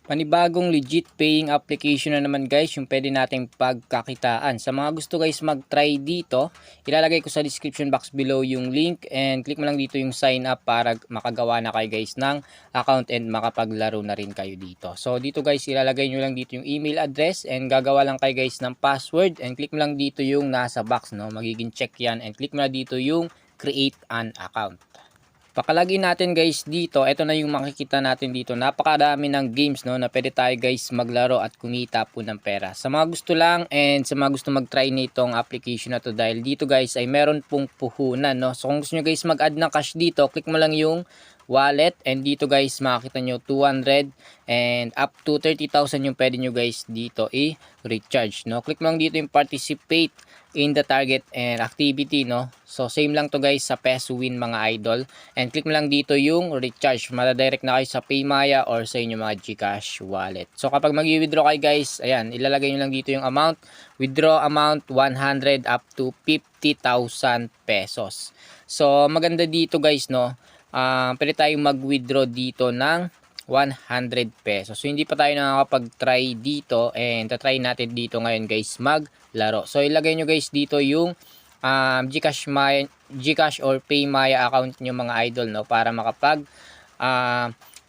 Panibagong legit paying application na naman guys yung pwede nating pagkakitaan. Sa mga gusto guys mag-try dito, ilalagay ko sa description box below yung link and click mo lang dito yung sign up para makagawa na kayo guys ng account and makapaglaro na rin kayo dito. So dito guys ilalagay nyo lang dito yung email address and gagawa lang kayo guys ng password and click mo lang dito yung nasa box, no? Magiging check yan and click mo lang dito yung create an account. Pakalagay natin guys dito, ito na yung makikita natin dito. Napakadami ng games, no, na pwede tayo guys maglaro at kumita po ng pera. Sa mga gusto lang and sa mga gusto mag-try nitong application na to, dahil dito guys ay meron pong puhunan, no. So kung gusto nyo guys mag-add ng cash dito, click mo lang yung wallet and dito guys makikita nyo 200 and up to 30,000 yung pwede nyo guys dito i-recharge, no. Click mo lang dito yung participate in the target and activity, no. So same lang to guys sa Peso Win mga idol, and click mo lang dito yung recharge, madadirect na kayo sa Paymaya or sa inyong mga GCash wallet. So kapag mag-withdraw kayo guys, ayan, ilalagay nyo lang dito yung amount, withdraw amount 100 up to 50,000 pesos. So maganda dito guys, no, pwede tayong mag-withdraw dito ng 100 pesos. So hindi pa tayo nakakapag-try dito and try natin dito ngayon guys maglaro. So ilagay nyo guys dito yung GCash or Paymaya account nyo mga idol, no, para makapag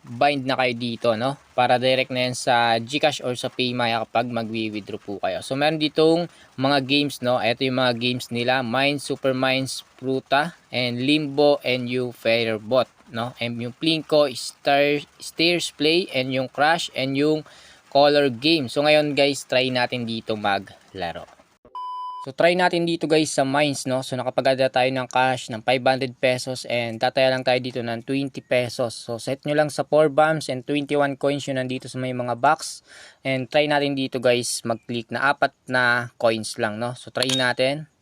bind na kayo dito, no, para direct na yan sa GCash or sa Paymaya kapag magwi-withdraw po kayo. So meron ditong mga games, no. Ito yung mga games nila: Mines, Super Mines, Fruta, and Limbo, and yung Fairbot, no, and yung Plinko, Stairs Play, and yung Crash, and yung Color Game. So ngayon guys, try natin dito maglaro. So try natin dito guys sa Mines, no. So nakapag-add tayo ng cash ng 500 pesos and tataya lang tayo dito ng 20 pesos. So set nyo lang sa 4 bombs and 21 coins yun nandito sa may mga box. And try natin dito guys mag-click na 4 na coins lang, no. So try natin.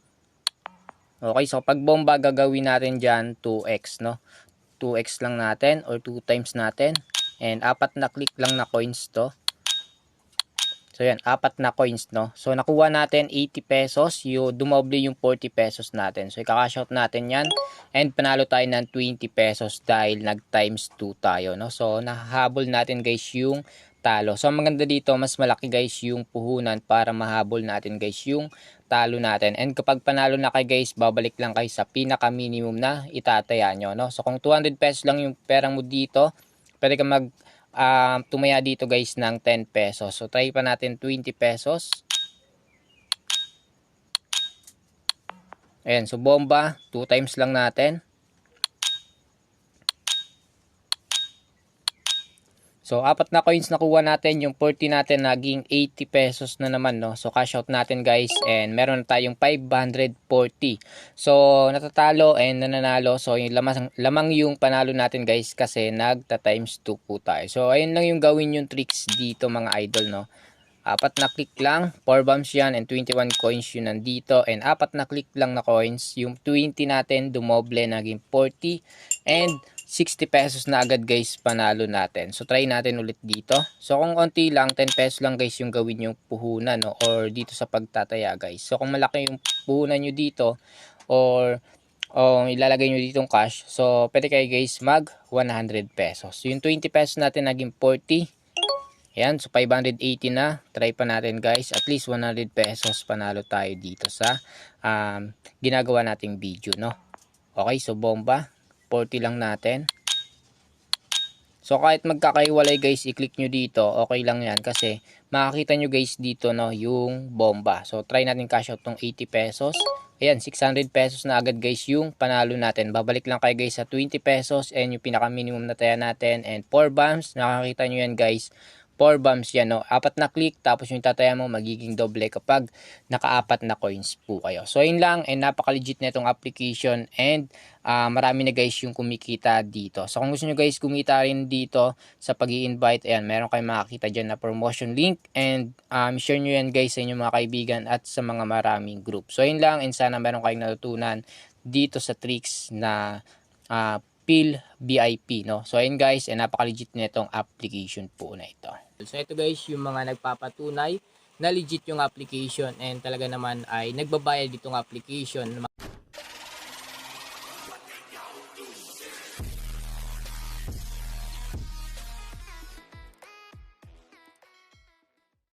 Okay, so pag bomba gagawin natin dyan 2x, no. 2x lang natin or 2 times natin. And 4 na click lang na coins to. So yan, 4 na coins, no. So nakuha natin 80 pesos, yung dumoble yung 40 pesos natin. So i-cash out natin yan and panalo tayo ng 20 pesos dahil nag times 2 tayo, no. So nahahabol natin guys yung talo. So maganda dito, mas malaki guys yung puhunan para mahabol natin guys yung talo natin. And kapag panalo na kayo guys, babalik lang kayo sa pinaka minimum na itataya nyo, no. So kung 200 pesos lang yung pera mo dito, pwede ka tumaya dito guys ng 10 pesos. So try pa natin 20 pesos. Ayan, so bomba 2 times lang natin. So 4 na coins nakuha natin, yung 40 natin naging 80 pesos na naman, no. So cash out natin guys and meron tayong 540. So natatalo and nananalo. So yung lamang yung panalo natin guys kasi nagta times 2 po tayo. So ayun lang yung gawin yung tricks dito mga idol, no. 4 na click lang, 4 bombs yan and 21 coins yun nandito, and 4 na click lang na coins, yung 20 natin dumoble naging 40 and 60 pesos na agad guys panalo natin. So try natin ulit dito. So kung konti lang, 10 pesos lang guys yung gawin yung puhunan, no, or dito sa pagtataya guys. So kung malaki yung puhunan nyo dito or ilalagay nyo ditong cash, so pwede kayo guys mag 100 pesos. So yung 20 pesos natin naging 40. Ayan, so 580 na. Try pa natin guys. At least 100 pesos panalo tayo dito sa ginagawa nating video, no. Okay, so bomba 40 lang natin. So kahit magkakaiwalay guys, i-click nyo dito, okay lang yan kasi makakita nyo guys dito, no, yung bomba. So try natin cash out tong 80 pesos. Ayan, 600 pesos na agad guys yung panalo natin. Babalik lang kayo guys sa 20 pesos and yung pinaka minimum na taya natin and 4 bombs. Nakakita nyo yan guys, 4 bombs yan, no. 4 na click tapos yung tataya mo magiging doble kapag naka-4 na coins po kayo. So yun lang, and napaka-legit na itong application and marami na guys yung kumikita dito. So kung gusto nyo guys kumita rin dito sa pag-i-invite, ayan, meron kayong makakita dyan na promotion link and share nyo yan guys sa inyong mga kaibigan at sa mga maraming group. So yun lang, and sana meron kayong natutunan dito sa tricks na Pill VIP, no. So ayun guys, napaka-legit nitong application po na ito. So ito guys yung mga nagpapatunay na legit yung application and talaga naman ay nagbabayad ditong application.